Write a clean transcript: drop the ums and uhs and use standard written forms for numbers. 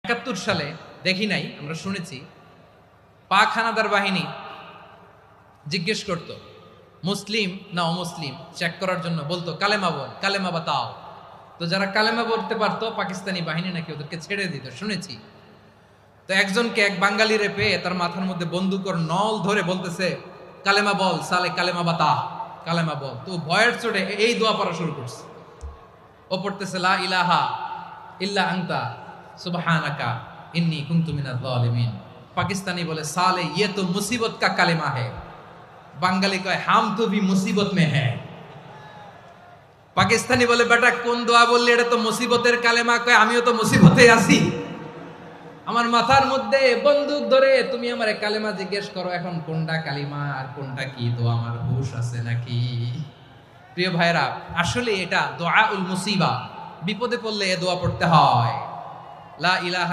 ৭১ সালে দেখি নাই, আমরা শুনেছি পাক হানাদার বাহিনী জিজ্ঞেস করত মুসলিম না অমুসলিম চেক করার জন্য, বলতো কালেমা বল, কালেমা বাতাও। তো যারা কালেমা বলতে পারতো পাকিস্তানি বাহিনী নাকি ওদেরকে ছেড়ে দিত, শুনেছি। তো একজনকে এক বাঙালিরে পেয়ে তার মাথার মধ্যে বন্দুকর নল ধরে বলতেছে কালেমা বল সালে, কালেমা বাতা, কালেমা বল। তো ভয়ের চোটে এই দোয়া পড়া শুরু করছে। ও পড়তেছে লা ইলাহা ইল্লা আনতা সুবহানাকা ইন্নী কুনতু মিনাজ জালিমিন। পাকিস্তানি বলে সালে ইয়ে তো মুসিবত কা কালেমা है। বাঙালি কয় হাম তো ভি মুসিবত মে है। পাকিস্তানি বলে বেটা কোন দোয়া বললি, এটা তো মুসিবতের কালেমা। কয় আমিও তো মুসিবতে আছি, আমার মাথার মধ্যে বন্দুক ধরে তুমি আমার কালেমা জিজ্ঞেস করো, এখন কোনটা কালিমা আর কোনটা কি, তো আমার হুশ আছে নাকি? প্রিয় ভাইরা, আসলে এটা দোয়া উল মুসিবা, বিপদে পড়লে এ দোয়া পড়তে হয়। লা ইলাহা